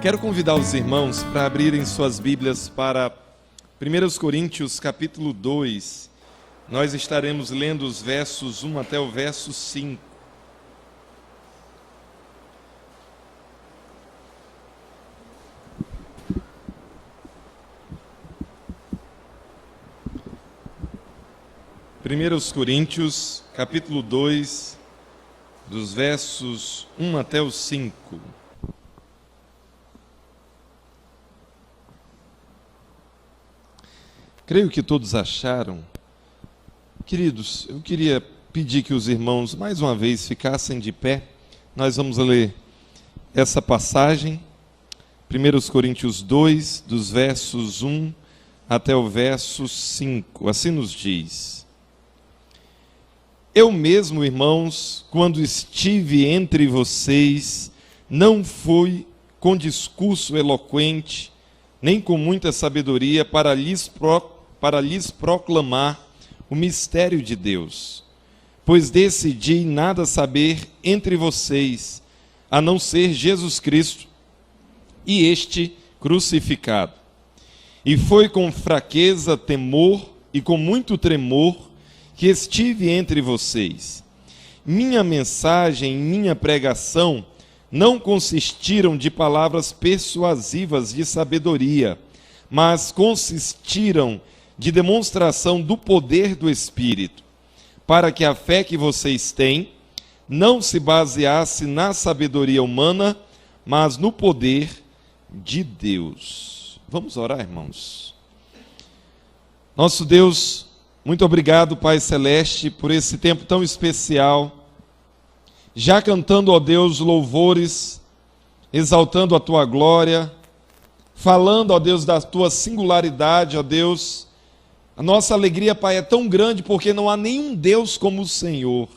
Quero convidar os irmãos para abrirem suas Bíblias para 1 Coríntios capítulo 2. Nós estaremos lendo os versos 1 até o verso 5. Primeiros Coríntios, capítulo 2, dos versos 1 até o 5. Creio que todos acharam. Queridos, eu queria pedir que os irmãos, mais uma vez, ficassem de pé. Nós vamos ler essa passagem, 1 Coríntios 2, dos versos 1 até o verso 5. Assim nos diz: Eu mesmo, irmãos, quando estive entre vocês, não fui com discurso eloquente, nem com muita sabedoria para lhes proclamar o mistério de Deus, pois decidi nada saber entre vocês, a não ser Jesus Cristo e este crucificado. E foi com fraqueza, temor e com muito tremor que estive entre vocês. Minha mensagem e minha pregação não consistiram de palavras persuasivas de sabedoria, mas consistiram de demonstração do poder do Espírito, para que a fé que vocês têm não se baseasse na sabedoria humana, mas no poder de Deus. Vamos orar, irmãos. Nosso Deus, muito obrigado, Pai Celeste, por esse tempo tão especial, já cantando, ó Deus, louvores, exaltando a Tua glória, falando, ó Deus, da Tua singularidade, ó Deus. A nossa alegria, Pai, é tão grande porque não há nenhum Deus como o Senhor.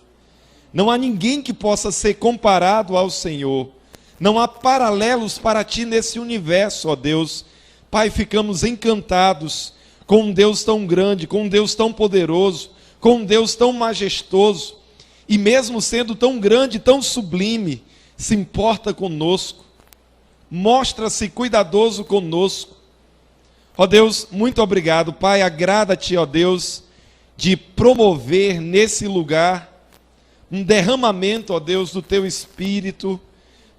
Não há ninguém que possa ser comparado ao Senhor. Não há paralelos para Ti nesse universo, ó Deus. Pai, ficamos encantados com um Deus tão grande, com um Deus tão poderoso, com um Deus tão majestoso. E mesmo sendo tão grande, tão sublime, se importa conosco. Mostra-se cuidadoso conosco. Ó Deus, muito obrigado, Pai, agrada-te, ó Deus, de promover nesse lugar um derramamento, ó Deus, do Teu Espírito,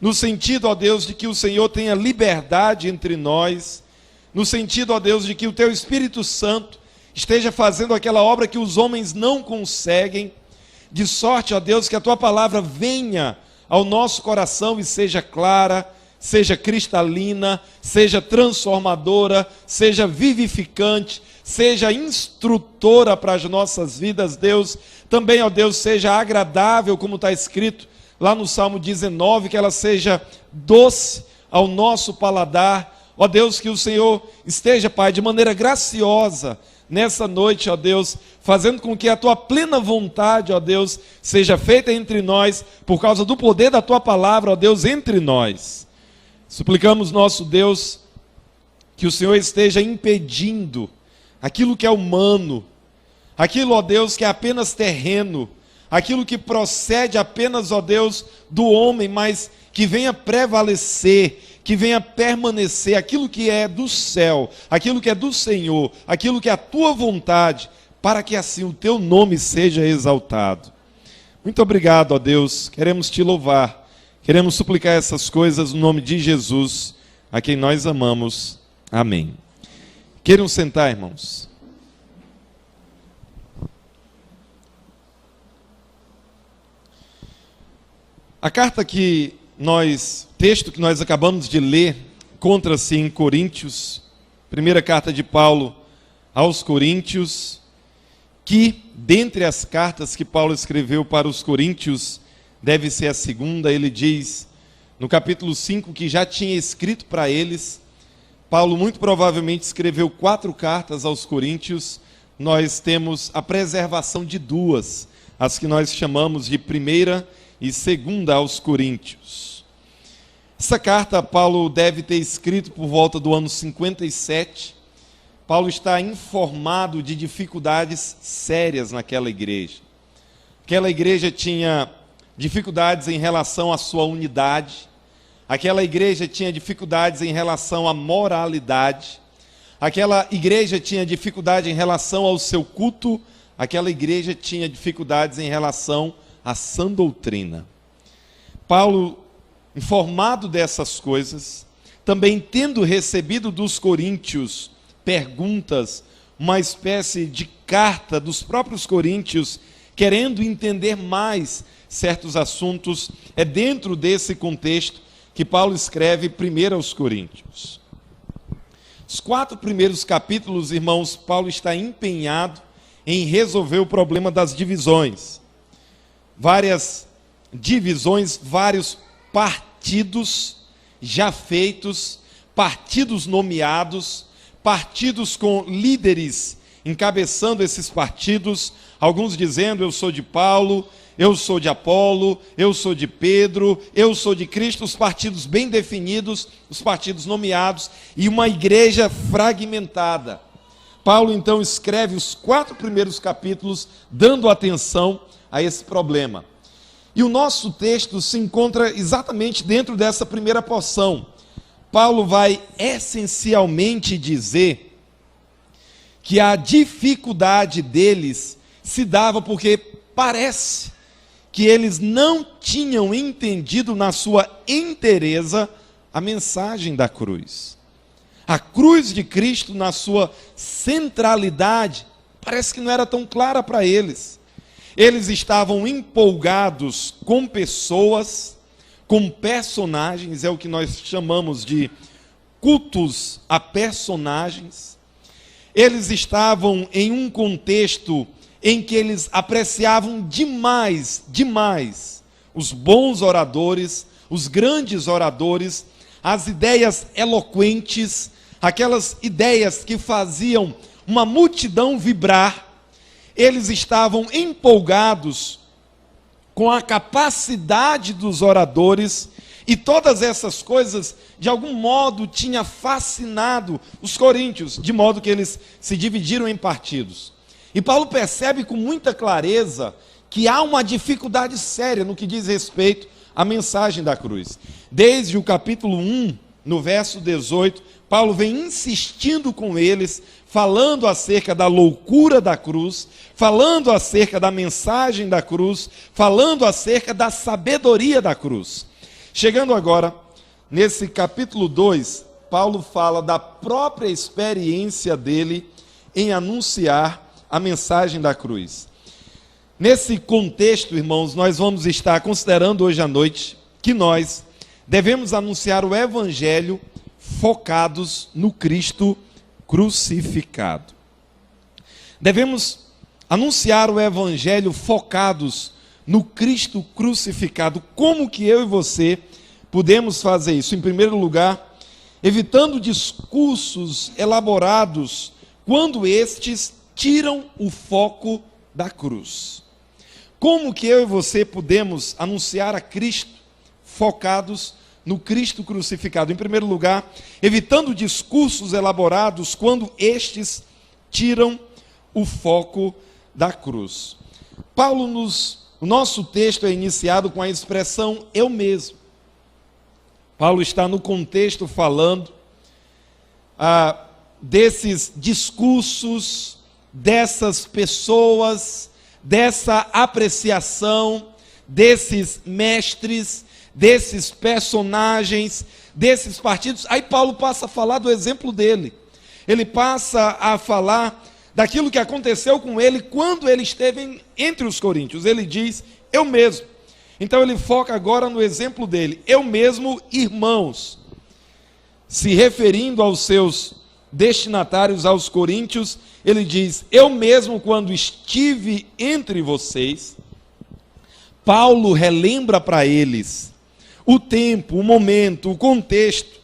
no sentido, ó Deus, de que o Senhor tenha liberdade entre nós, no sentido, ó Deus, de que o Teu Espírito Santo esteja fazendo aquela obra que os homens não conseguem, de sorte, ó Deus, que a Tua palavra venha ao nosso coração e seja clara, seja cristalina, seja transformadora, seja vivificante, seja instrutora para as nossas vidas, Deus. Também, ó Deus, seja agradável, como está escrito lá no Salmo 19, que ela seja doce ao nosso paladar. Ó Deus, que o Senhor esteja, Pai, de maneira graciosa nessa noite, ó Deus, fazendo com que a Tua plena vontade, ó Deus, seja feita entre nós, por causa do poder da Tua palavra, ó Deus, entre nós. Suplicamos, nosso Deus, que o Senhor esteja impedindo aquilo que é humano, aquilo, ó Deus, que é apenas terreno, aquilo que procede apenas, ó Deus, do homem, mas que venha prevalecer, que venha permanecer, aquilo que é do céu, aquilo que é do Senhor, aquilo que é a Tua vontade, para que assim o Teu nome seja exaltado. Muito obrigado, ó Deus, queremos Te louvar. Queremos suplicar essas coisas no nome de Jesus, a quem nós amamos. Amém. Queiram sentar, irmãos. A carta texto que nós acabamos de ler, encontra-se em Coríntios, primeira carta de Paulo aos Coríntios, que, dentre as cartas que Paulo escreveu para os Coríntios, deve ser a segunda. Ele diz, no capítulo 5, que já tinha escrito para eles. Paulo muito provavelmente escreveu 4 cartas aos Coríntios. Nós temos a preservação de 2, as que nós chamamos de primeira e segunda aos Coríntios. Essa carta Paulo deve ter escrito por volta do ano 57. Paulo está informado de dificuldades sérias naquela igreja. Aquela igreja tinha dificuldades em relação à sua unidade. Aquela igreja tinha dificuldades em relação à moralidade. Aquela igreja tinha dificuldade em relação ao seu culto. Aquela igreja tinha dificuldades em relação à sã doutrina. Paulo, informado dessas coisas, também tendo recebido dos coríntios perguntas, uma espécie de carta dos próprios coríntios, querendo entender mais certos assuntos, é dentro desse contexto que Paulo escreve primeiro aos Coríntios. Os 4 primeiros capítulos, irmãos, Paulo está empenhado em resolver o problema das divisões. Várias divisões, vários partidos já feitos, partidos nomeados, partidos com líderes encabeçando esses partidos, alguns dizendo: eu sou de Paulo, eu sou de Apolo, eu sou de Pedro, eu sou de Cristo, os partidos bem definidos, os partidos nomeados, e uma igreja fragmentada. Paulo então escreve os 4 primeiros capítulos dando atenção a esse problema. E o nosso texto se encontra exatamente dentro dessa primeira porção. Paulo vai essencialmente dizer que a dificuldade deles se dava porque parece que eles não tinham entendido na sua inteireza a mensagem da cruz. A cruz de Cristo, na sua centralidade, parece que não era tão clara para eles. Eles estavam empolgados com pessoas, com personagens, é o que nós chamamos de cultos a personagens. Eles estavam em um contexto em que eles apreciavam demais os bons oradores, os grandes oradores, as ideias eloquentes, aquelas ideias que faziam uma multidão vibrar. Eles estavam empolgados com a capacidade dos oradores, e todas essas coisas, de algum modo, tinha fascinado os coríntios, de modo que eles se dividiram em partidos. E Paulo percebe com muita clareza que há uma dificuldade séria no que diz respeito à mensagem da cruz. Desde o capítulo 1, no verso 18, Paulo vem insistindo com eles, falando acerca da loucura da cruz, falando acerca da mensagem da cruz, falando acerca da sabedoria da cruz. Chegando agora, nesse capítulo 2, Paulo fala da própria experiência dele em anunciar a mensagem da cruz. Nesse contexto, irmãos, nós vamos estar considerando hoje à noite que nós devemos anunciar o evangelho focados no Cristo crucificado. Devemos anunciar o evangelho focados no Cristo crucificado. Como que eu e você podemos fazer isso? Em primeiro lugar, evitando discursos elaborados quando estes tiram o foco da cruz. Como que eu e você podemos anunciar a Cristo focados no Cristo crucificado? Em primeiro lugar, evitando discursos elaborados quando estes tiram o foco da cruz. O nosso texto é iniciado com a expressão eu mesmo. Paulo está no contexto falando desses discursos, dessas pessoas, dessa apreciação, desses mestres, desses personagens, desses partidos. Aí Paulo passa a falar do exemplo dele. Ele passa a falar daquilo que aconteceu com ele quando ele esteve entre os coríntios. Ele diz, eu mesmo. Então ele foca agora no exemplo dele. Eu mesmo, irmãos. Se referindo aos seus destinatários, aos coríntios, ele diz, eu mesmo quando estive entre vocês. Paulo relembra para eles o tempo, o momento, o contexto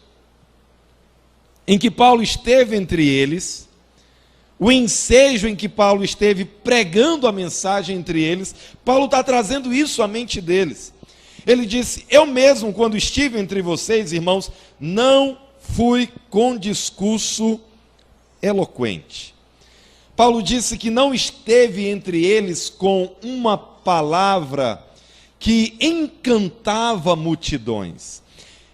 em que Paulo esteve entre eles, o ensejo em que Paulo esteve pregando a mensagem entre eles. Paulo está trazendo isso à mente deles. Ele disse, eu mesmo quando estive entre vocês, irmãos, não fui com discurso eloquente. Paulo disse que não esteve entre eles com uma palavra que encantava multidões.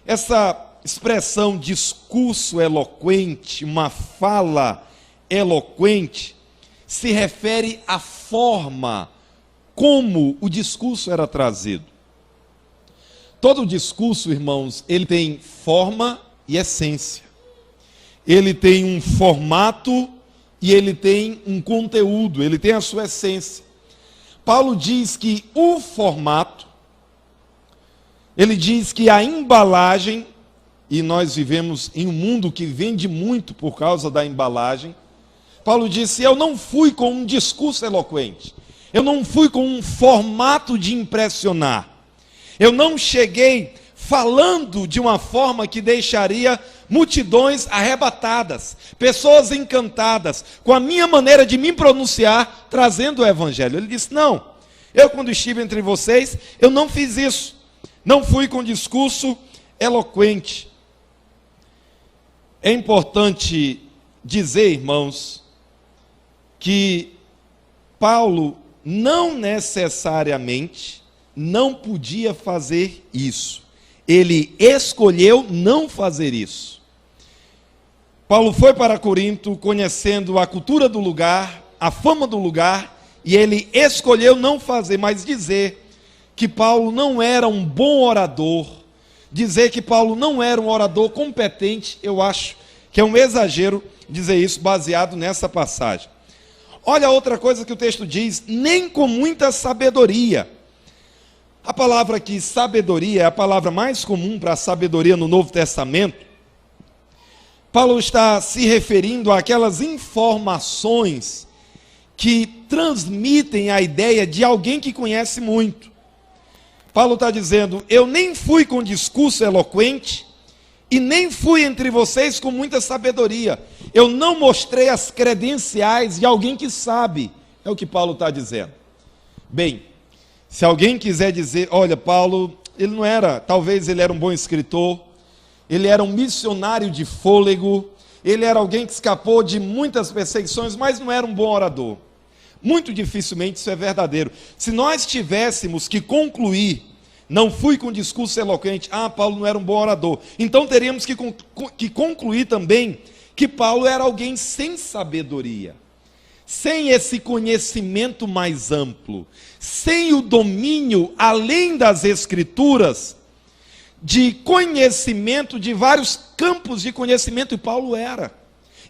Essa expressão discurso eloquente, uma fala eloquente, se refere à forma como o discurso era trazido. Todo discurso, irmãos, ele tem forma e essência. Ele tem um formato e ele tem um conteúdo, ele tem a sua essência. Paulo diz que o formato, ele diz que a embalagem, e nós vivemos em um mundo que vende muito por causa da embalagem. Paulo disse: eu não fui com um discurso eloquente, eu não fui com um formato de impressionar, eu não cheguei falando de uma forma que deixaria multidões arrebatadas, pessoas encantadas com a minha maneira de me pronunciar, trazendo o evangelho. Ele disse: não, eu quando estive entre vocês, eu não fiz isso, não fui com discurso eloquente. É importante dizer, irmãos, que Paulo não necessariamente não podia fazer isso. Ele escolheu não fazer isso. Paulo foi para Corinto conhecendo a cultura do lugar, a fama do lugar, e ele escolheu não fazer, mas dizer que Paulo não era um bom orador, dizer que Paulo não era um orador competente, eu acho que é um exagero dizer isso baseado nessa passagem. Olha outra coisa que o texto diz: nem com muita sabedoria. A palavra aqui, sabedoria, é a palavra mais comum para a sabedoria no Novo Testamento. Paulo está se referindo àquelas informações que transmitem a ideia de alguém que conhece muito. Paulo está dizendo: eu nem fui com discurso eloquente e nem fui entre vocês com muita sabedoria. Eu não mostrei as credenciais de alguém que sabe. É o que Paulo está dizendo. Bem, se alguém quiser dizer: olha, Paulo, ele não era, talvez ele era um bom escritor, ele era um missionário de fôlego, ele era alguém que escapou de muitas perseguições, mas não era um bom orador. Muito dificilmente isso é verdadeiro. Se nós tivéssemos que concluir: não fui com discurso eloquente, Paulo não era um bom orador, então teríamos que concluir também que Paulo era alguém sem sabedoria, sem esse conhecimento mais amplo, sem o domínio, além das Escrituras, de conhecimento, de vários campos de conhecimento, e Paulo era.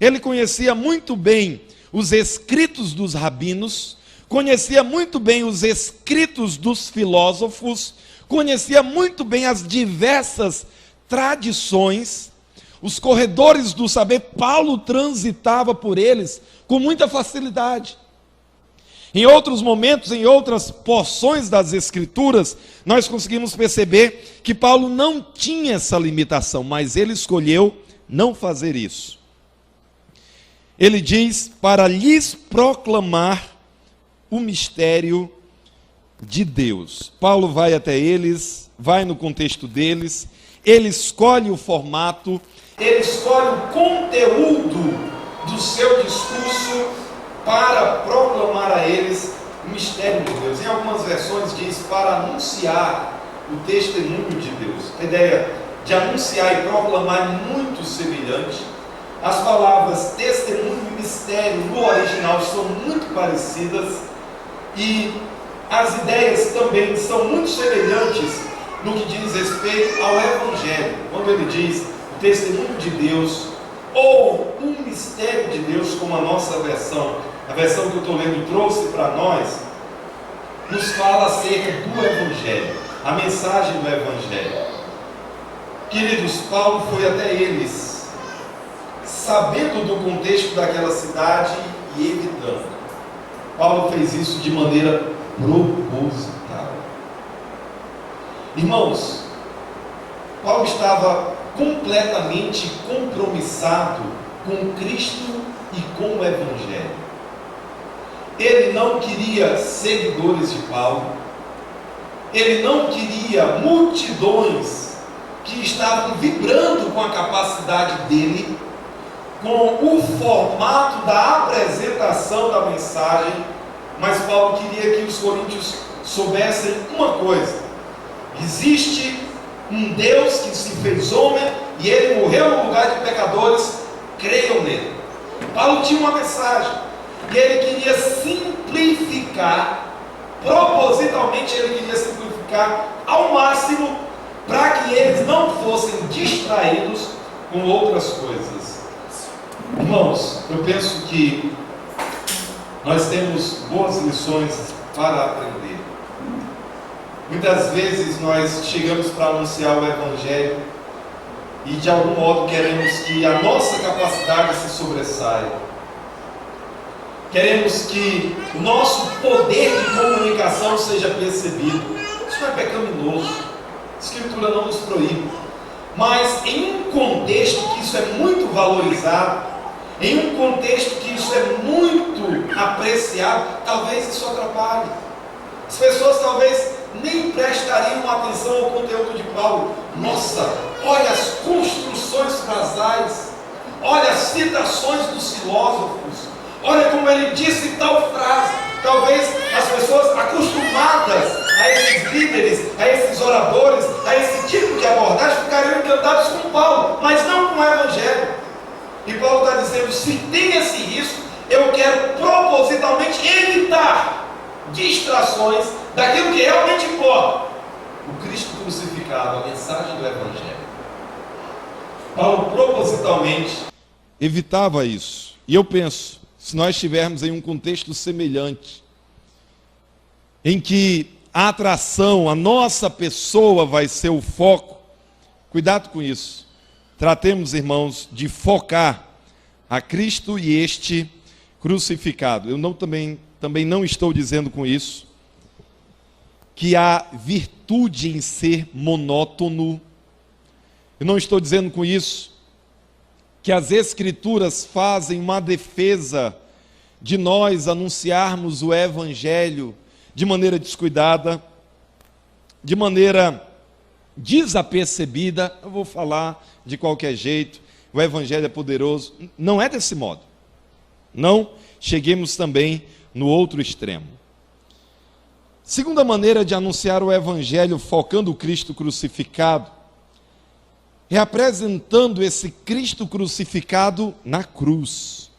Ele conhecia muito bem os escritos dos rabinos, conhecia muito bem os escritos dos filósofos, conhecia muito bem as diversas tradições, os corredores do saber. Paulo transitava por eles com muita facilidade. Em outros momentos, em outras porções das Escrituras, nós conseguimos perceber que Paulo não tinha essa limitação, mas ele escolheu não fazer isso. Ele diz: para lhes proclamar o mistério de Deus. Paulo vai até eles, vai no contexto deles, ele escolhe o formato, ele escolhe o conteúdo do seu discurso para proclamar a eles o mistério de Deus. Em algumas versões diz para anunciar o testemunho de Deus. A ideia de anunciar e proclamar é muito semelhante. As palavras testemunho e mistério no original são muito parecidas e as ideias também são muito semelhantes no que diz respeito ao Evangelho. Quando ele diz o testemunho de Deus ou o mistério de Deus, como a nossa versão, a versão que eu estou lendo trouxe para nós, nos fala acerca do Evangelho, a mensagem do Evangelho. Queridos, Paulo foi até eles, sabendo do contexto daquela cidade e evitando. Paulo fez isso de maneira proposital. Irmãos, Paulo estava completamente compromissado com Cristo e com o Evangelho. Ele não queria seguidores de Paulo, ele não queria multidões que estavam vibrando com a capacidade dele, com o formato da apresentação da mensagem, mas Paulo queria que os coríntios soubessem uma coisa: existe um Deus que se fez homem e ele morreu no lugar de pecadores, creiam nele. Paulo tinha uma mensagem e ele queria simplificar, propositalmente ele queria simplificar ao máximo, para que eles não fossem distraídos com outras coisas. Irmãos, eu penso que nós temos boas lições para aprender. Muitas vezes nós chegamos para anunciar o Evangelho e de algum modo queremos que a nossa capacidade se sobressaia. Queremos que o nosso poder de comunicação seja percebido. Isso não é pecaminoso. A Escritura não nos proíbe. Mas em um contexto que isso é muito valorizado, em um contexto que isso é muito apreciado, talvez isso atrapalhe. As pessoas talvez nem prestariam atenção ao conteúdo de Paulo. Nossa, olha as construções frasais, olha as citações dos filósofos, olha como ele disse tal frase. Talvez as pessoas acostumadas a esses líderes, a esses oradores, a esse tipo de abordagem, ficariam encantados com Paulo, mas não com o Evangelho. E Paulo está dizendo, se tem esse risco, eu quero propositalmente evitar distrações daquilo que realmente importa: o Cristo crucificado, a mensagem do Evangelho. Paulo propositalmente evitava isso. E eu penso, se nós estivermos em um contexto semelhante, em que a atração, a nossa pessoa vai ser o foco, cuidado com isso. Tratemos, irmãos, de focar a Cristo e este crucificado. Eu também não estou dizendo com isso que há virtude em ser monótono. Eu não estou dizendo com isso que as Escrituras fazem uma defesa de nós anunciarmos o Evangelho de maneira descuidada, de maneira desapercebida. Eu vou falar de qualquer jeito, o Evangelho é poderoso. Não é desse modo. Não cheguemos também no outro extremo. Segunda maneira de anunciar o Evangelho focando o Cristo crucificado é apresentando esse Cristo crucificado na cruz.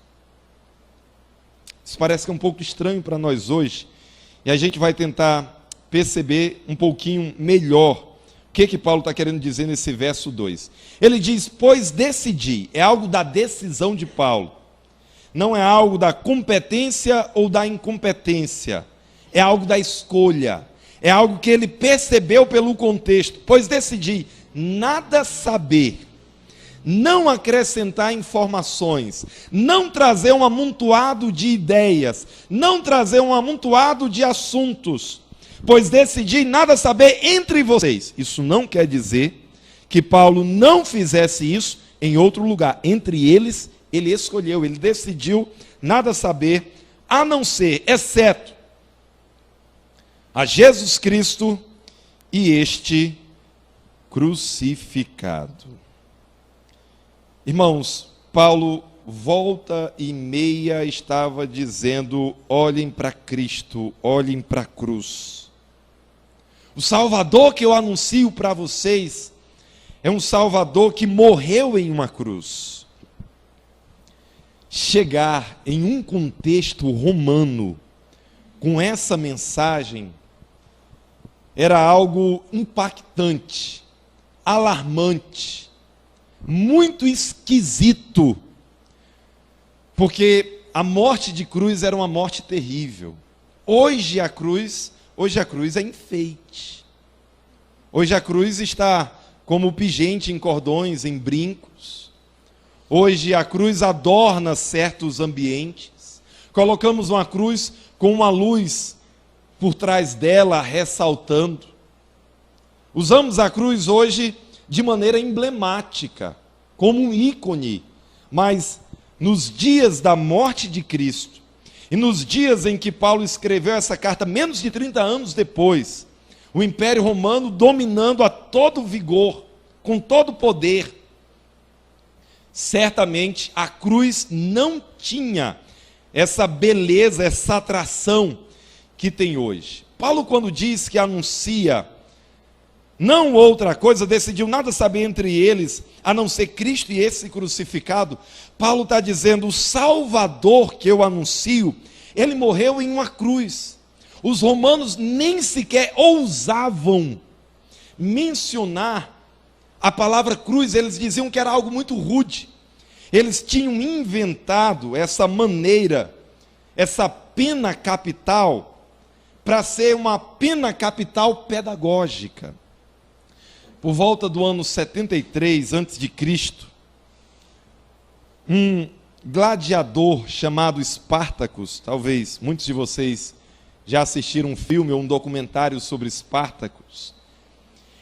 Isso parece que é um pouco estranho para nós hoje, e a gente vai tentar perceber um pouquinho melhor o que Paulo está querendo dizer nesse verso 2. Ele diz, pois decidi, é algo da decisão de Paulo, não é algo da competência ou da incompetência, é algo da escolha, é algo que ele percebeu pelo contexto. Pois decidi nada saber, não acrescentar informações, não trazer um amontoado de ideias, não trazer um amontoado de assuntos, pois decidi nada saber entre vocês. Isso não quer dizer que Paulo não fizesse isso em outro lugar. Entre eles, ele escolheu, ele decidiu nada saber, a não ser, exceto, a Jesus Cristo e este crucificado. Irmãos, Paulo volta e meia estava dizendo, olhem para Cristo, olhem para a cruz. O Salvador que eu anuncio para vocês é um Salvador que morreu em uma cruz. Chegar em um contexto romano com essa mensagem era algo impactante, alarmante, muito esquisito, porque a morte de cruz era uma morte terrível. Hoje a cruz é enfeite. Hoje a cruz está como pingente em cordões, em brincos. Hoje a cruz adorna certos ambientes. Colocamos uma cruz com uma luz por trás dela ressaltando. Usamos a cruz hoje de maneira emblemática, como um ícone, mas nos dias da morte de Cristo, e nos dias em que Paulo escreveu essa carta, menos de 30 anos depois, o Império Romano dominando a todo vigor, com todo poder, certamente a cruz não tinha essa beleza, essa atração que tem hoje. Paulo, quando diz que anuncia não outra coisa, decidiu nada saber entre eles, a não ser Cristo e esse crucificado. Paulo está dizendo, o Salvador que eu anuncio, ele morreu em uma cruz. Os romanos nem sequer ousavam mencionar a palavra cruz, eles diziam que era algo muito rude. Eles tinham inventado essa maneira, essa pena capital, para ser uma pena capital pedagógica. Por volta do ano 73 a.C., um gladiador chamado Espartacus, talvez muitos de vocês já assistiram um filme ou um documentário sobre Espartacus.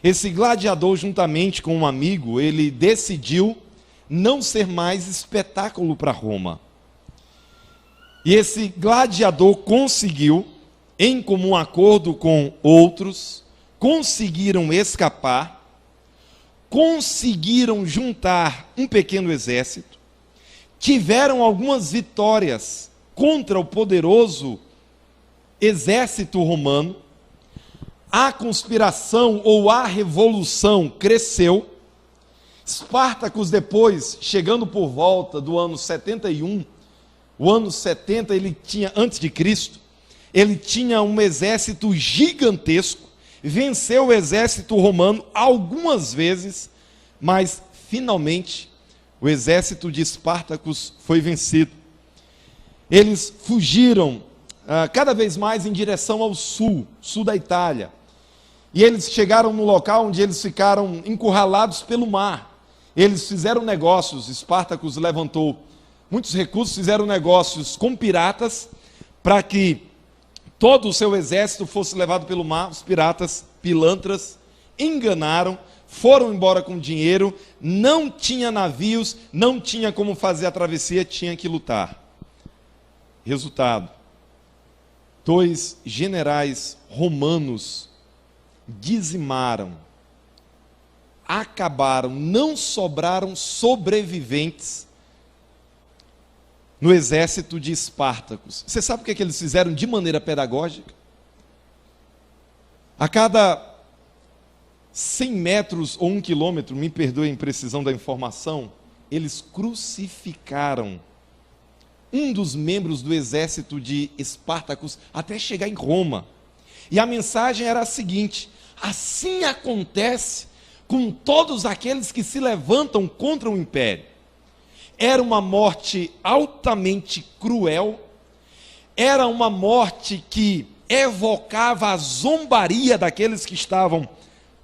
Esse gladiador, juntamente com um amigo, ele decidiu não ser mais espetáculo para Roma. E esse gladiador conseguiu, em comum acordo com outros, conseguiram escapar, conseguiram juntar um pequeno exército, tiveram algumas vitórias contra o poderoso exército romano, a conspiração ou a revolução cresceu. Espartacus depois, chegando por volta do ano 71, o ano 70 ele tinha, antes de Cristo, ele tinha um exército gigantesco, venceu o exército romano algumas vezes, mas finalmente o exército de Espartacus foi vencido. Eles fugiram cada vez mais em direção ao sul da Itália. E eles chegaram no local onde eles ficaram encurralados pelo mar. Eles fizeram negócios, Espartacus levantou muitos recursos, fizeram negócios com piratas, para que todo o seu exército fosse levado pelo mar. Os piratas, pilantras, enganaram, foram embora com dinheiro, não tinha navios, não tinha como fazer a travessia, tinha que lutar. Resultado, 2 generais romanos dizimaram, acabaram, não sobraram sobreviventes no exército de Espartacus. Você sabe o que eles fizeram de maneira pedagógica? A cada 100 metros ou 1 quilômetro, me perdoe a imprecisão da informação, eles crucificaram um dos membros do exército de Espartacus até chegar em Roma. E a mensagem era a seguinte: assim acontece com todos aqueles que se levantam contra o império. Era uma morte altamente cruel, era uma morte que evocava a zombaria daqueles que estavam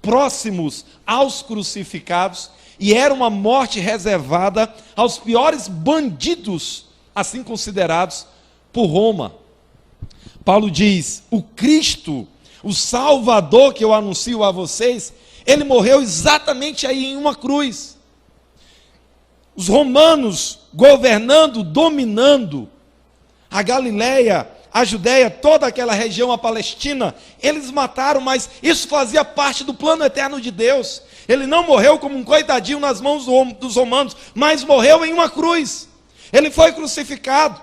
próximos aos crucificados, e era uma morte reservada aos piores bandidos, assim considerados por Roma. Paulo diz, o Cristo, o Salvador que eu anuncio a vocês, ele morreu exatamente aí em uma cruz. Os romanos governando, dominando a Galileia, a Judéia, toda aquela região, a Palestina, eles mataram, mas isso fazia parte do plano eterno de Deus. Ele não morreu como um coitadinho nas mãos dos romanos, mas morreu em uma cruz. Ele foi crucificado.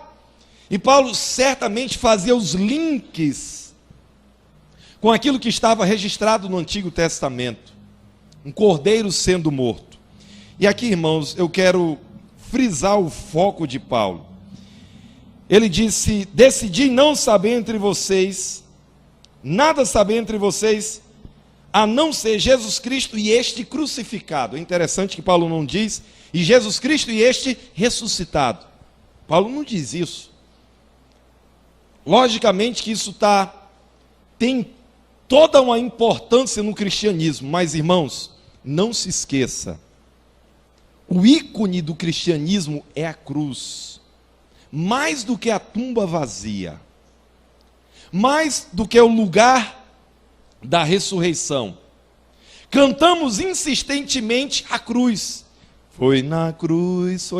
E Paulo certamente fazia os links com aquilo que estava registrado no Antigo Testamento. Um cordeiro sendo morto. E aqui, irmãos, eu quero frisar o foco de Paulo. Ele disse, decidi não saber entre vocês, nada saber entre vocês, a não ser Jesus Cristo e este crucificado. É interessante que Paulo não diz, e Jesus Cristo e este ressuscitado. Paulo não diz isso. Logicamente que isso tem toda uma importância no cristianismo, mas irmãos, não se esqueça, o ícone do cristianismo é a cruz, mais do que a tumba vazia, mais do que o lugar da ressurreição. Cantamos insistentemente a cruz, foi na cruz,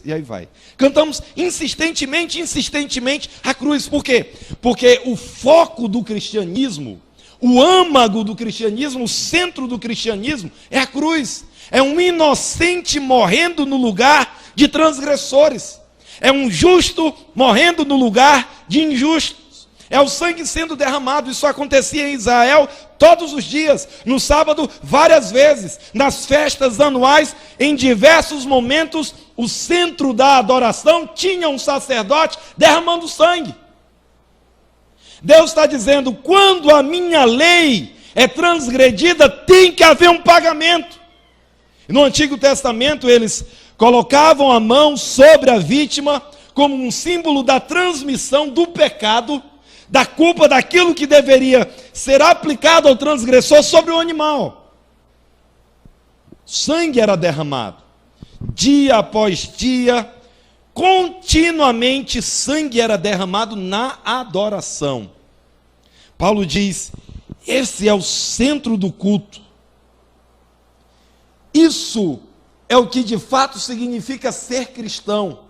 e aí vai. Cantamos insistentemente a cruz. Por quê? Porque o foco do cristianismo, o âmago do cristianismo, o centro do cristianismo é a cruz. É um inocente morrendo no lugar de transgressores. É um justo morrendo no lugar de injustos. é o sangue sendo derramado. Isso acontecia em Israel todos os dias, no sábado várias vezes, nas festas anuais, em diversos momentos, o centro da adoração tinha um sacerdote derramando sangue. Deus está dizendo, quando a minha lei é transgredida, tem que haver um pagamento. No Antigo Testamento, eles colocavam a mão sobre a vítima como um símbolo da transmissão do pecado, da culpa, daquilo que deveria ser aplicado ao transgressor sobre o animal. Sangue era derramado, dia após dia, continuamente sangue era derramado na adoração. Paulo diz, esse é o centro do culto. Isso é o que de fato significa ser cristão.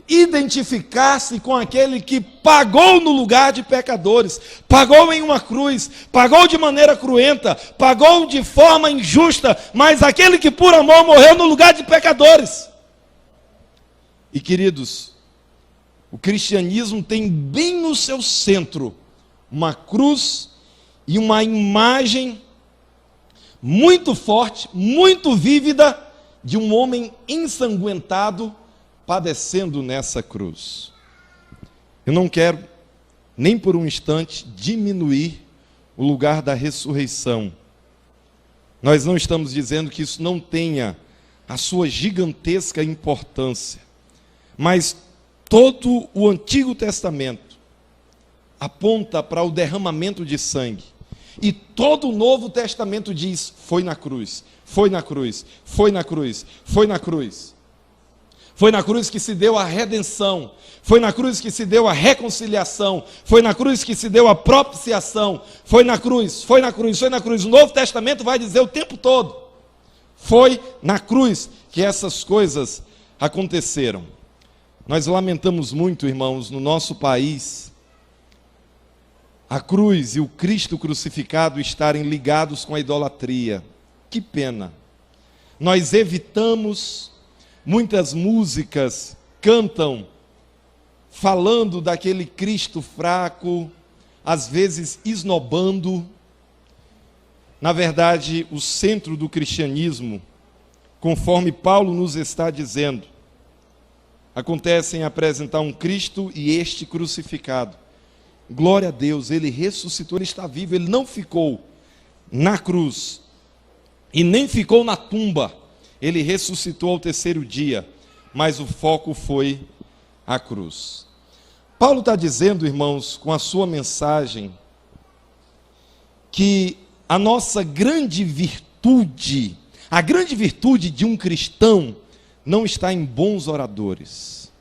Identificar-se com aquele que pagou no lugar de pecadores, pagou em uma cruz, pagou de maneira cruenta, pagou de forma injusta, mas aquele que por amor morreu no lugar de pecadores. E queridos, o cristianismo tem bem no seu centro uma cruz e uma imagem muito forte, muito vívida, de um homem ensanguentado padecendo nessa cruz. Eu não quero, nem por um instante, diminuir o lugar da ressurreição. Nós não estamos dizendo que isso não tenha a sua gigantesca importância, mas todo o Antigo Testamento aponta para o derramamento de sangue. E todo o Novo Testamento diz, foi na cruz, foi na cruz, foi na cruz, foi na cruz. Foi na cruz que se deu a redenção, foi na cruz que se deu a reconciliação, foi na cruz que se deu a propiciação, foi na cruz, foi na cruz, foi na cruz. O Novo Testamento vai dizer o tempo todo, foi na cruz que essas coisas aconteceram. Nós lamentamos muito, irmãos, no nosso país, a cruz e o Cristo crucificado estarem ligados com a idolatria. Que pena. Nós evitamos, muitas músicas cantam falando daquele Cristo fraco, às vezes esnobando. Na verdade, o centro do cristianismo, conforme Paulo nos está dizendo, acontece em apresentar um Cristo e este crucificado. Glória a Deus, ele ressuscitou, ele está vivo, ele não ficou na cruz e nem ficou na tumba, ele ressuscitou ao terceiro dia, mas o foco foi a cruz. Paulo está dizendo, irmãos, com a sua mensagem, que a nossa grande virtude, a grande virtude de um cristão, não está em bons oradores,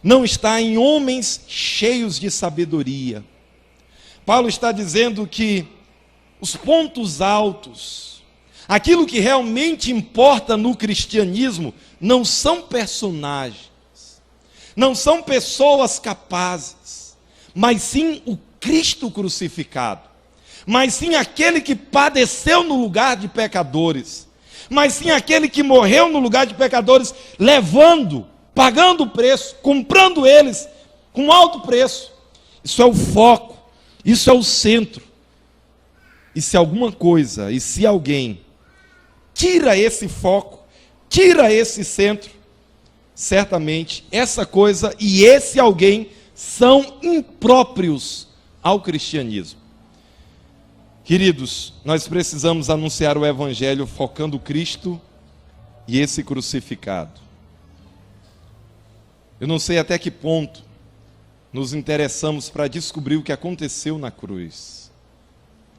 não está em homens cheios de sabedoria. Paulo está dizendo que os pontos altos, aquilo que realmente importa no cristianismo, não são personagens, não são pessoas capazes, mas sim o Cristo crucificado, mas sim aquele que padeceu no lugar de pecadores, mas sim aquele que morreu no lugar de pecadores, levando, pagando o preço, comprando eles com alto preço. Isso é o foco, isso é o centro. E se alguma coisa, e se alguém tira esse foco, tira esse centro, certamente essa coisa e esse alguém são impróprios ao cristianismo. Queridos, nós precisamos anunciar o Evangelho focando Cristo e esse crucificado. Eu não sei até que ponto nos interessamos para descobrir o que aconteceu na cruz,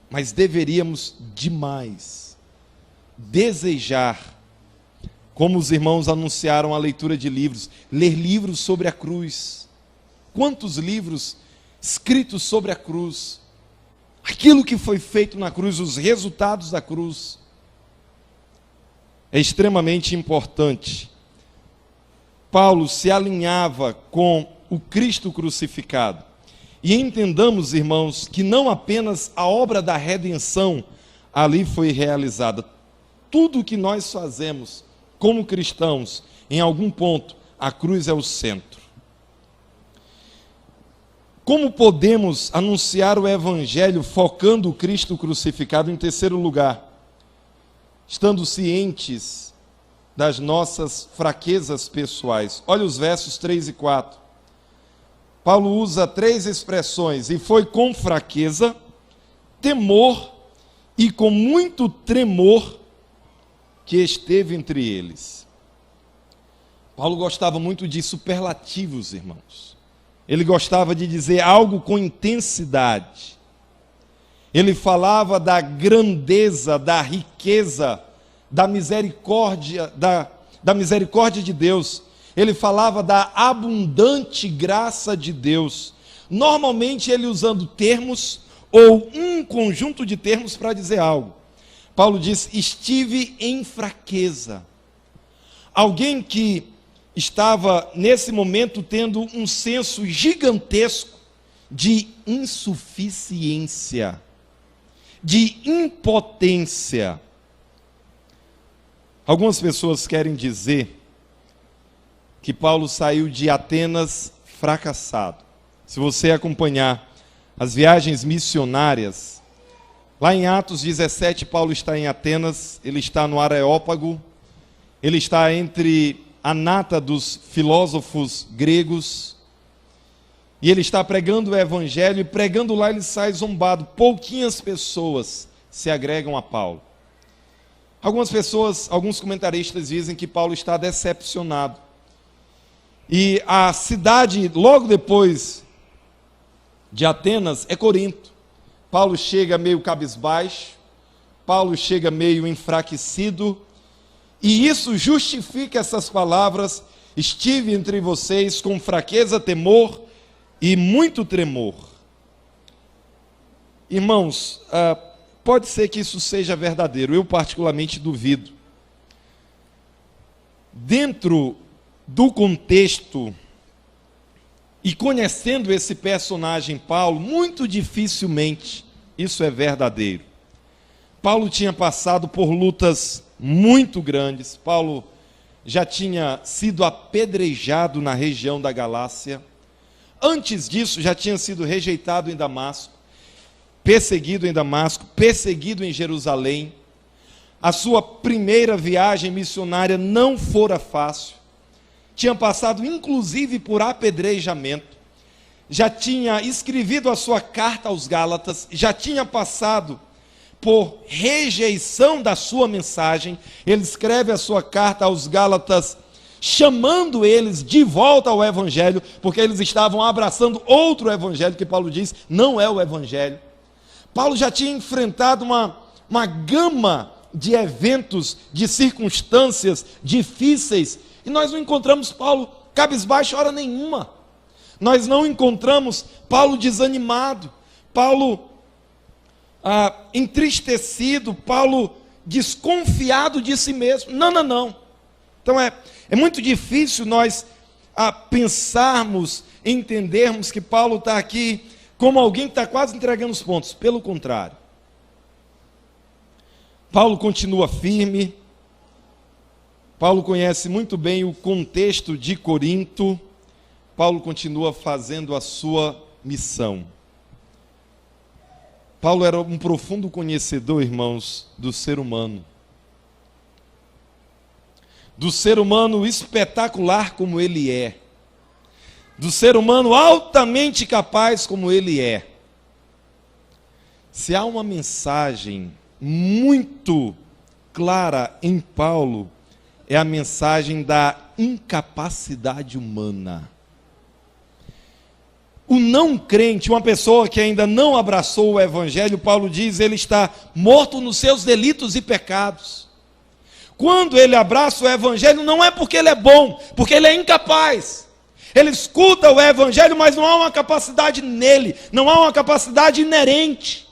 mas deveríamos demais desejar, como os irmãos anunciaram a leitura de livros, ler livros sobre a cruz. Quantos livros escritos sobre a cruz? Aquilo que foi feito na cruz, os resultados da cruz. É extremamente importante. Paulo se alinhava com o Cristo crucificado. E entendamos, irmãos, que não apenas a obra da redenção ali foi realizada. Tudo o que nós fazemos como cristãos, em algum ponto, a cruz é o centro. Como podemos anunciar o Evangelho focando o Cristo crucificado? Em terceiro lugar, estando cientes das nossas fraquezas pessoais. Olha os versos 3 e 4. Paulo usa 3 expressões: e foi com fraqueza, temor e com muito tremor que esteve entre eles. Paulo gostava muito de superlativos, irmãos. Ele gostava de dizer algo com intensidade. Ele falava da grandeza, da riqueza, da misericórdia, da misericórdia de Deus. Ele falava da abundante graça de Deus. Normalmente ele usando termos ou um conjunto de termos para dizer algo. Paulo diz: estive em fraqueza. Alguém que estava nesse momento tendo um senso gigantesco de insuficiência, de impotência. Algumas pessoas querem dizer que Paulo saiu de Atenas fracassado. Se você acompanhar as viagens missionárias, lá em Atos 17, Paulo está em Atenas, ele está no Areópago, ele está entre a nata dos filósofos gregos, e ele está pregando o Evangelho, e pregando lá ele sai zombado. Pouquinhas pessoas se agregam a Paulo. Algumas pessoas, alguns comentaristas dizem que Paulo está decepcionado. E a cidade, logo depois de Atenas, é Corinto. Paulo chega meio cabisbaixo, Paulo chega meio enfraquecido, e isso justifica essas palavras: estive entre vocês com fraqueza, temor e muito tremor. Irmãos, pode ser que isso seja verdadeiro, eu particularmente duvido. Dentro do contexto, e conhecendo esse personagem Paulo, muito dificilmente isso é verdadeiro. Paulo tinha passado por lutas muito grandes. Paulo já tinha sido apedrejado na região da Galácia. Antes disso, já tinha sido rejeitado em Damasco, perseguido em Damasco, perseguido em Jerusalém. A sua primeira viagem missionária não fora fácil. Tinha passado inclusive por apedrejamento. Já tinha escrevido a sua carta aos Gálatas, já tinha passado por rejeição da sua mensagem. Ele escreve a sua carta aos Gálatas, chamando eles de volta ao Evangelho, porque eles estavam abraçando outro Evangelho, que Paulo diz, não é o Evangelho. Paulo já tinha enfrentado uma gama de eventos, de circunstâncias difíceis, e nós não encontramos Paulo cabisbaixo hora nenhuma. Nós não encontramos Paulo desanimado, Paulo entristecido, Paulo desconfiado de si mesmo. Não. Então é muito difícil nós pensarmos, entendermos que Paulo está aqui como alguém que está quase entregando os pontos. Pelo contrário. Paulo continua firme. Paulo conhece muito bem o contexto de Corinto. Paulo continua fazendo a sua missão. Paulo era um profundo conhecedor, irmãos, do ser humano. Do ser humano espetacular como ele é. Do ser humano altamente capaz como ele é. Se há uma mensagem muito clara em Paulo, é a mensagem da incapacidade humana. O não crente, uma pessoa que ainda não abraçou o Evangelho, Paulo diz, ele está morto nos seus delitos e pecados. Quando ele abraça o Evangelho, não é porque ele é bom, porque ele é incapaz. Ele escuta o Evangelho, mas não há uma capacidade nele, não há uma capacidade inerente.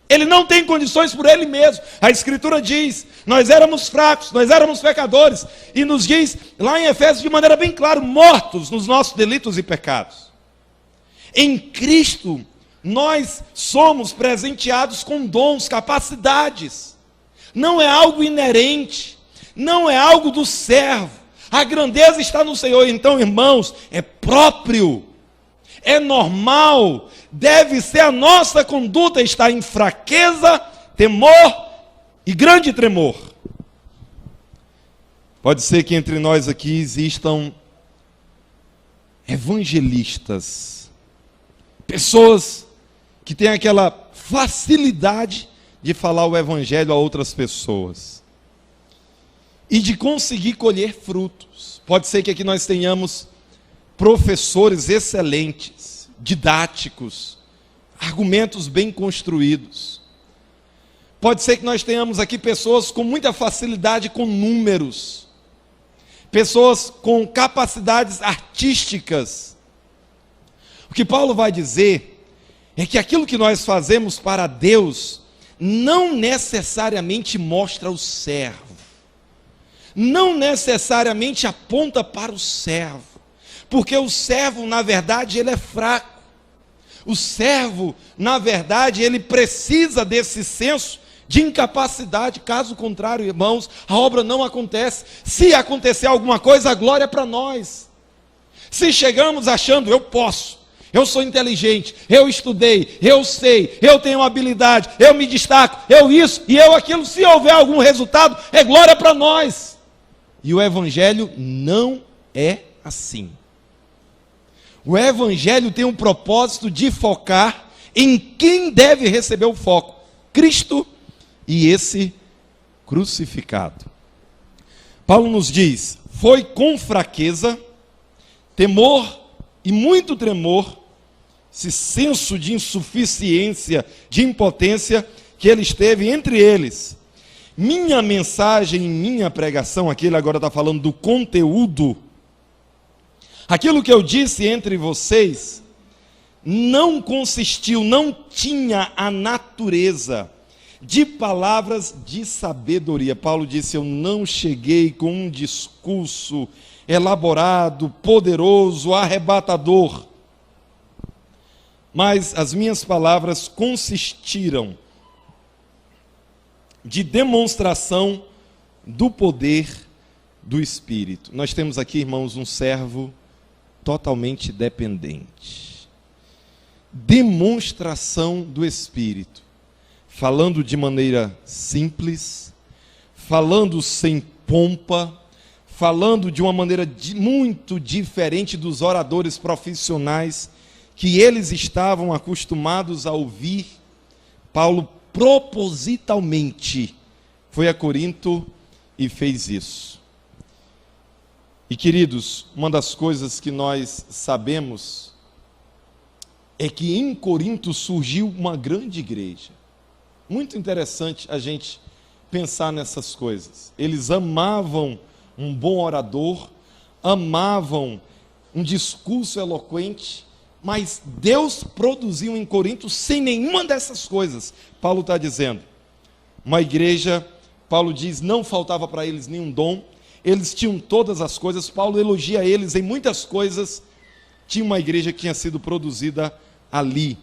Ele não tem condições por ele mesmo. A Escritura diz, nós éramos fracos, nós éramos pecadores, e nos diz, lá em Efésios, de maneira bem clara, mortos nos nossos delitos e pecados. Em Cristo, nós somos presenteados com dons, capacidades. Não é algo inerente, não é algo do servo. A grandeza está no Senhor. Então, irmãos, é próprio. é normal, deve ser a nossa conduta estar em fraqueza, temor e grande tremor. Pode ser que entre nós aqui existam evangelistas, pessoas que têm aquela facilidade de falar o evangelho a outras pessoas e de conseguir colher frutos. Pode ser que aqui nós tenhamos professores excelentes, didáticos, argumentos bem construídos. Pode ser que nós tenhamos aqui pessoas com muita facilidade com números, pessoas com capacidades artísticas. O que Paulo vai dizer é que aquilo que nós fazemos para Deus não necessariamente mostra o servo, não necessariamente aponta para o servo, porque o servo, na verdade, ele é fraco. O servo, na verdade, ele precisa desse senso de incapacidade. Caso contrário, irmãos, a obra não acontece. Se acontecer alguma coisa, a glória é para nós. Se chegamos achando, eu posso, eu sou inteligente, eu estudei, eu sei, eu tenho habilidade, eu me destaco, eu isso e eu aquilo, se houver algum resultado, é glória para nós. E o evangelho não é assim. O evangelho tem um propósito de focar em quem deve receber o foco: Cristo e esse crucificado. Paulo nos diz: foi com fraqueza, temor e muito tremor, esse senso de insuficiência, de impotência, que ele esteve entre eles. Minha mensagem, minha pregação, aqui ele agora está falando do conteúdo. Aquilo que eu disse entre vocês não consistiu, não tinha a natureza de palavras de sabedoria. Paulo disse: eu não cheguei com um discurso elaborado, poderoso, arrebatador, mas as minhas palavras consistiram de demonstração do poder do Espírito. Nós temos aqui, irmãos, um servo totalmente dependente. Demonstração do Espírito, falando de maneira simples, falando sem pompa, falando de uma maneira muito diferente dos oradores profissionais que eles estavam acostumados a ouvir. Paulo propositalmente foi a Corinto e fez isso. E queridos, uma das coisas que nós sabemos é que em Corinto surgiu uma grande igreja. Muito interessante a gente pensar nessas coisas. Eles amavam um bom orador, amavam um discurso eloquente, mas Deus produziu em Corinto sem nenhuma dessas coisas. Paulo está dizendo, uma igreja, Paulo diz, não faltava para eles nenhum dom, eles tinham todas as coisas. Paulo elogia eles em muitas coisas. Tinha uma igreja que tinha sido produzida ali.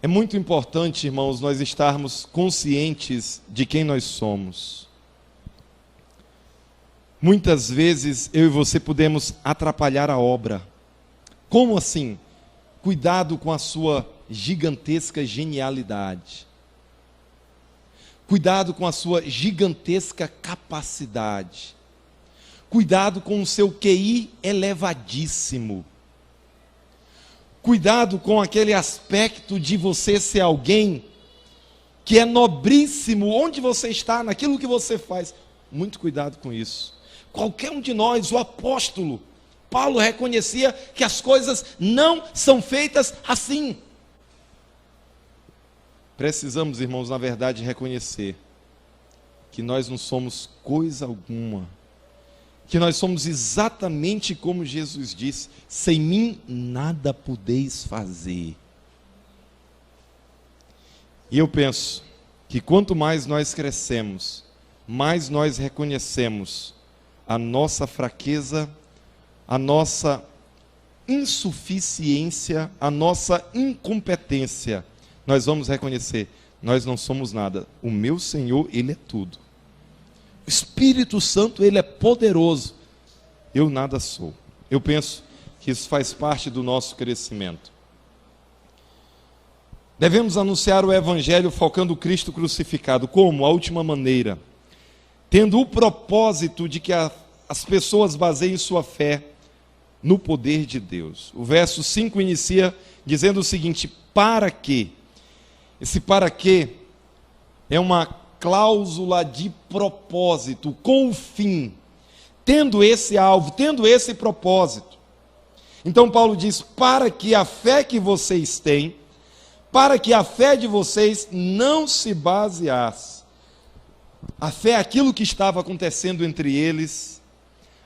É muito importante, irmãos, nós estarmos conscientes de quem nós somos. Muitas vezes eu e você podemos atrapalhar a obra. Como assim? Cuidado com a sua gigantesca genialidade. Cuidado com a sua gigantesca capacidade. Cuidado com o seu QI elevadíssimo. Cuidado com aquele aspecto de você ser alguém que é nobríssimo onde você está, naquilo que você faz. Muito cuidado com isso. Qualquer um de nós, o apóstolo Paulo, reconhecia que as coisas não são feitas assim. Precisamos, irmãos, na verdade, reconhecer que nós não somos coisa alguma, que nós somos exatamente como Jesus disse: sem mim nada podeis fazer. E eu penso que quanto mais nós crescemos, mais nós reconhecemos a nossa fraqueza, a nossa insuficiência, a nossa incompetência. Nós vamos reconhecer, nós não somos nada. O meu Senhor, Ele é tudo. O Espírito Santo, Ele é poderoso. Eu nada sou. Eu penso que isso faz parte do nosso crescimento. Devemos anunciar o Evangelho focando Cristo crucificado. Como? A última maneira. Tendo o propósito de que as pessoas baseiem sua fé no poder de Deus. O verso 5 inicia dizendo o seguinte: para quê? Esse para quê é uma cláusula de propósito, com o fim, tendo esse alvo, tendo esse propósito. Então Paulo diz: para que a fé que vocês têm, para que a fé de vocês não se baseasse. A fé é aquilo que estava acontecendo entre eles,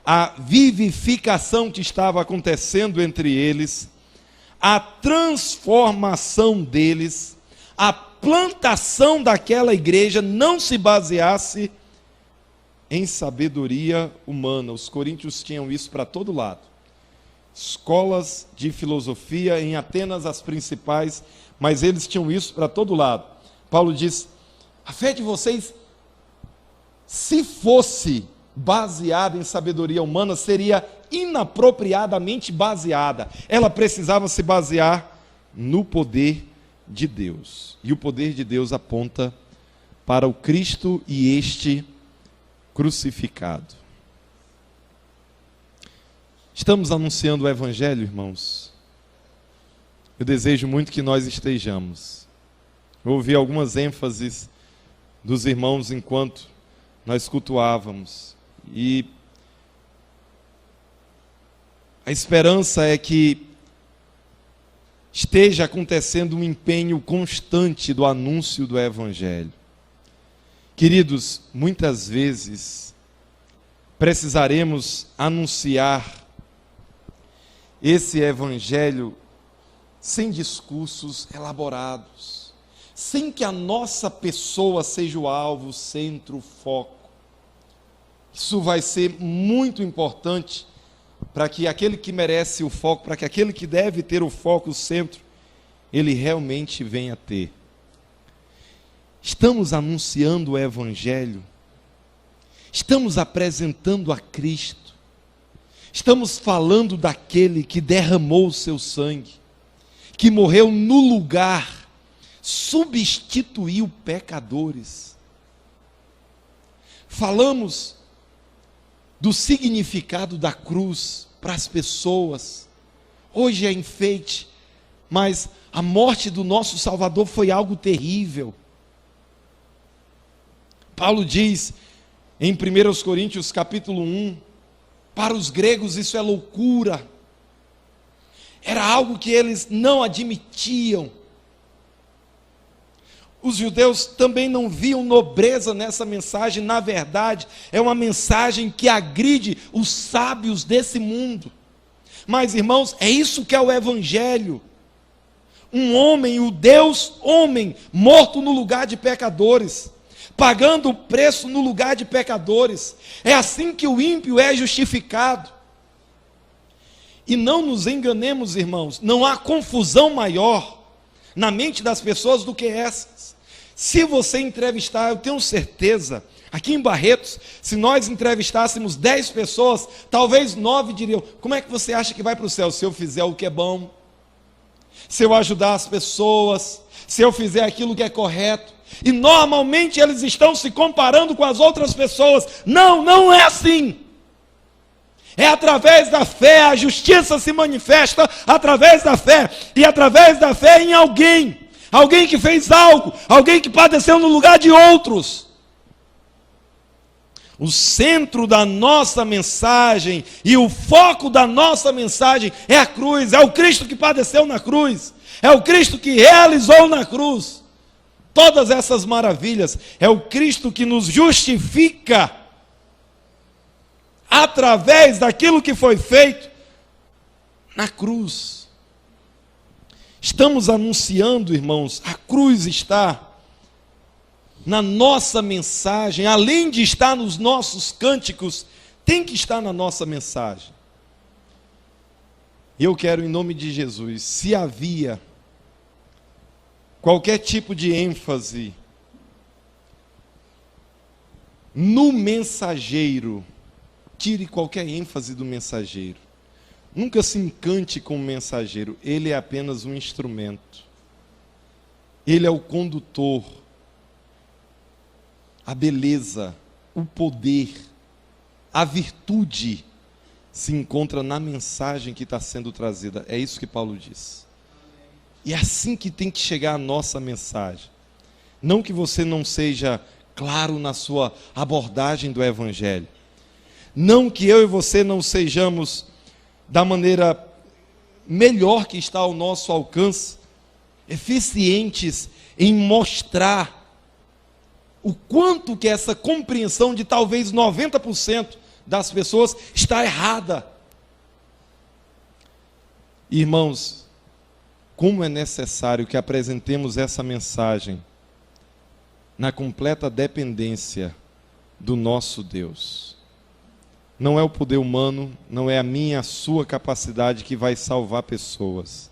a vivificação que estava acontecendo entre eles, a transformação deles, a plantação daquela igreja não se baseasse em sabedoria humana. Os coríntios tinham isso para todo lado. Escolas de filosofia, em Atenas as principais, mas eles tinham isso para todo lado. Paulo diz: a fé de vocês, se fosse baseada em sabedoria humana, seria inapropriadamente baseada. Ela precisava se basear no poder de Deus. E o poder de Deus aponta para o Cristo e este crucificado. Estamos anunciando o Evangelho, irmãos? Eu desejo muito que nós estejamos. Eu ouvi algumas ênfases dos irmãos enquanto nós cultuávamos. E a esperança é que esteja acontecendo um empenho constante do anúncio do Evangelho. Queridos, muitas vezes precisaremos anunciar esse Evangelho sem discursos elaborados, sem que a nossa pessoa seja o alvo, o centro, o foco. Isso vai ser muito importante para que aquele que merece o foco, para que aquele que deve ter o foco, o centro, ele realmente venha ter. Estamos anunciando o Evangelho, estamos apresentando a Cristo, estamos falando daquele que derramou o seu sangue, que morreu no lugar, substituiu pecadores. Falamos do significado da cruz para as pessoas. Hoje é enfeite, mas a morte do nosso Salvador foi algo terrível. Paulo diz em 1 Coríntios capítulo 1, para os gregos isso é loucura. Era algo que eles não admitiam. Os judeus também não viam nobreza nessa mensagem. Na verdade, é uma mensagem que agride os sábios desse mundo. Mas, irmãos, é isso que é o Evangelho. Um homem, o Deus homem, morto no lugar de pecadores, pagando o preço no lugar de pecadores. É assim que o ímpio é justificado. E não nos enganemos, irmãos, não há confusão maior na mente das pessoas do que essas. Se você entrevistar, eu tenho certeza, aqui em Barretos, se nós entrevistássemos 10 pessoas, talvez 9 diriam: como é que você acha que vai para o céu? Se eu fizer o que é bom, se eu ajudar as pessoas, se eu fizer aquilo que é correto. E normalmente eles estão se comparando com as outras pessoas. Não, não é assim. É através da fé, a justiça se manifesta através da fé, e através da fé em alguém, alguém que fez algo, alguém que padeceu no lugar de outros. O centro da nossa mensagem e o foco da nossa mensagem é a cruz, é o Cristo que padeceu na cruz, é o Cristo que realizou na cruz todas essas maravilhas, é o Cristo que nos justifica através daquilo que foi feito na cruz. Estamos anunciando, irmãos, a cruz está na nossa mensagem, além de estar nos nossos cânticos, tem que estar na nossa mensagem. E eu quero, em nome de Jesus, se havia qualquer tipo de ênfase no mensageiro, tire qualquer ênfase do mensageiro. Nunca se encante com o mensageiro, ele é apenas um instrumento. Ele é o condutor. A beleza, o poder, a virtude se encontra na mensagem que está sendo trazida. É isso que Paulo diz. E é assim que tem que chegar a nossa mensagem. Não que você não seja claro na sua abordagem do Evangelho. Não que eu e você não sejamos da maneira melhor que está ao nosso alcance, eficientes em mostrar o quanto que essa compreensão de talvez 90% das pessoas está errada. Irmãos, como é necessário que apresentemos essa mensagem na completa dependência do nosso Deus. Não é o poder humano, não é a minha, a sua capacidade que vai salvar pessoas.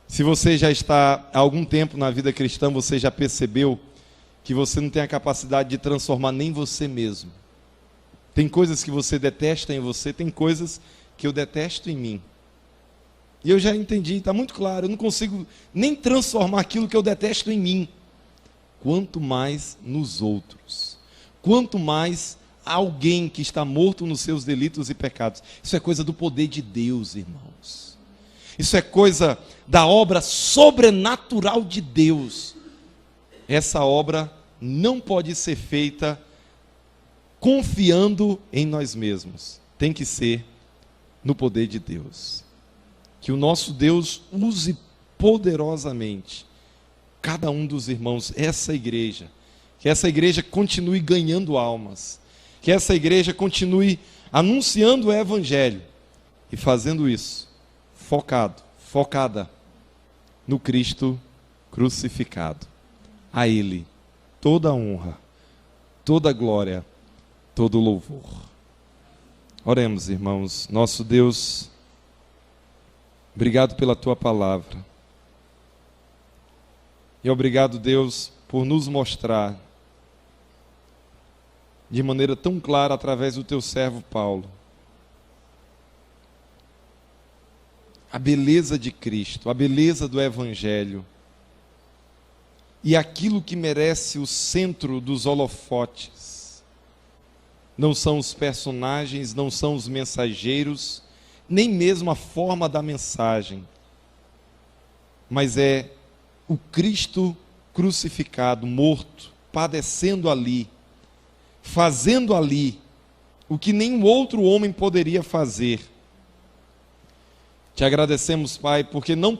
Se você já está há algum tempo na vida cristã, você já percebeu que você não tem a capacidade de transformar nem você mesmo. Tem coisas que você detesta em você, tem coisas que eu detesto em mim. E eu já entendi, está muito claro, eu não consigo nem transformar aquilo que eu detesto em mim. Quanto mais nos outros. Quanto mais alguém que está morto nos seus delitos e pecados. Isso é coisa do poder de Deus, irmãos. Isso é coisa da obra sobrenatural de Deus. Essa obra não pode ser feita confiando em nós mesmos. Tem que ser no poder de Deus. Que o nosso Deus use poderosamente cada um dos irmãos, essa igreja. Que essa igreja continue ganhando almas. Que essa igreja continue anunciando o Evangelho e fazendo isso, focada no Cristo crucificado. A Ele toda a honra, toda a glória, todo o louvor. Oremos, irmãos. Nosso Deus, obrigado pela Tua palavra. E obrigado, Deus, por nos mostrar de maneira tão clara através do Teu servo Paulo a beleza de Cristo, a beleza do Evangelho e aquilo que merece o centro dos holofotes. Não são os personagens, não são os mensageiros, nem mesmo a forma da mensagem, mas é o Cristo crucificado, morto, padecendo ali, fazendo ali o que nenhum outro homem poderia fazer. Te agradecemos, Pai, porque não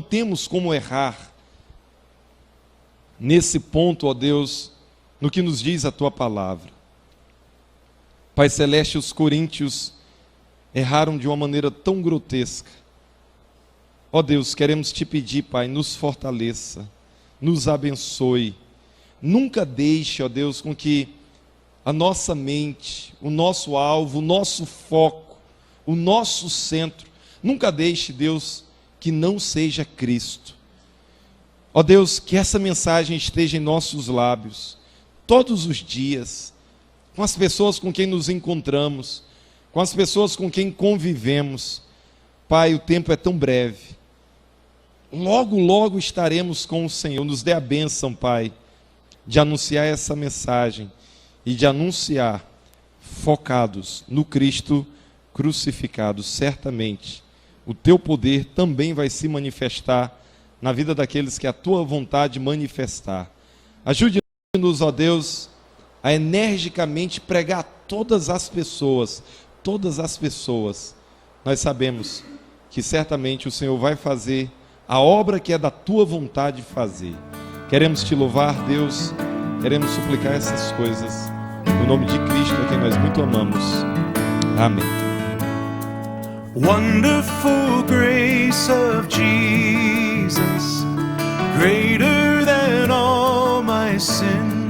temos como errar nesse ponto, ó Deus, no que nos diz a Tua palavra. Pai Celeste, os coríntios erraram de uma maneira tão grotesca. Ó Deus, queremos Te pedir, Pai, nos fortaleça, nos abençoe. Nunca deixe, ó Deus, com que a nossa mente, o nosso alvo, o nosso foco, o nosso centro, nunca deixe, Deus, que não seja Cristo. Ó Deus, que essa mensagem esteja em nossos lábios, todos os dias, com as pessoas com quem nos encontramos, com as pessoas com quem convivemos. Pai, o tempo é tão breve. Logo, logo estaremos com o Senhor. Nos dê a bênção, Pai, de anunciar essa mensagem e de anunciar focados no Cristo crucificado. Certamente, o Teu poder também vai se manifestar na vida daqueles que a Tua vontade manifestar. Ajude-nos, ó Deus, a energicamente pregar a todas as pessoas. Nós sabemos que certamente o Senhor vai fazer a obra que é da Tua vontade fazer. Queremos Te louvar, Deus, queremos suplicar essas coisas, no nome de Cristo, a quem nós muito amamos. Amém. Wonderful grace of Jesus, greater than all my sin.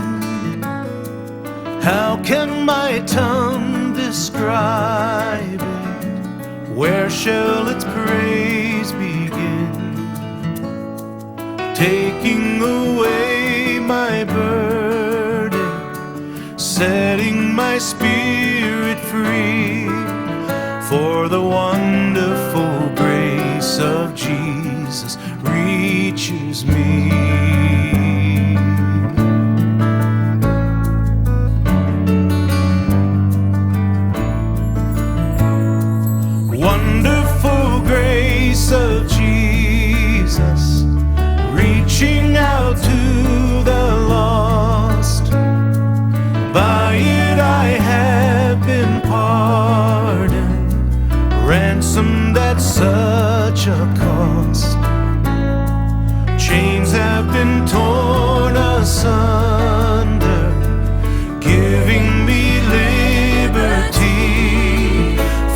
How can my tongue describe it? Where shall its praise begin? Taking away my burden, setting my spirit free. for the wonderful grace of Jesus reaches me. Wonderful grace of Jesus, reaching out to the lost. By it I have been pardoned, ransomed at such a cost. Chains have been torn asunder, giving me liberty,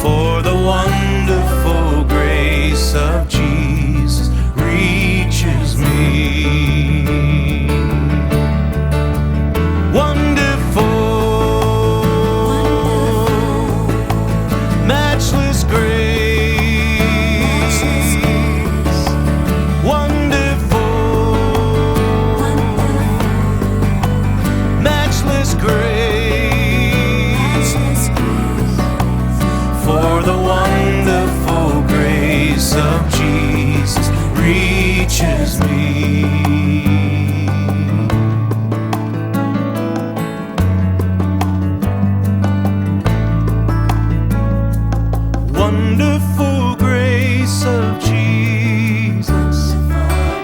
for the wonderful grace of Jesus reaches me. Wonderful, matchless grace. Wonderful, matchless grace. For the wonderful grace of Jesus reaches me. Wonderful grace of Jesus,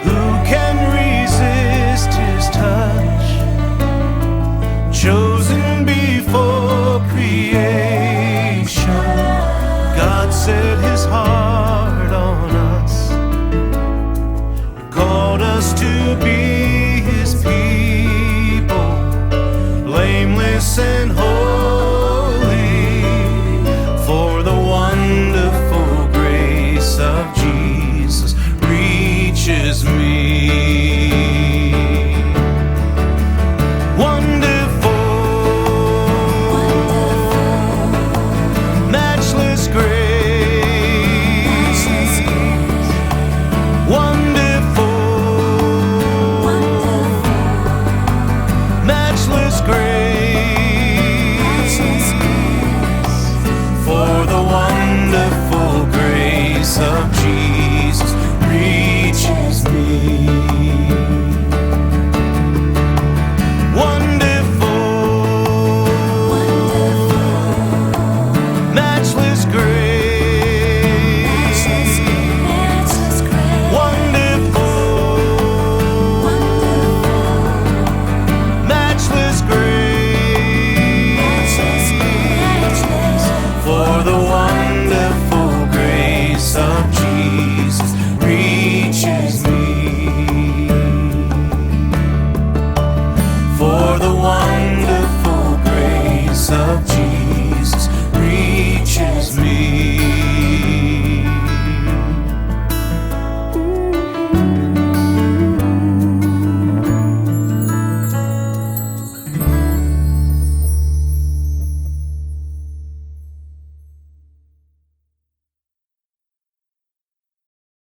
who can resist his touch? Chosen before creation, God set his heart on us, called us to be his people, blameless and holy, for the wonderful grace of Jesus reaches me. Wonderful, matchless grace. Wonderful, matchless grace.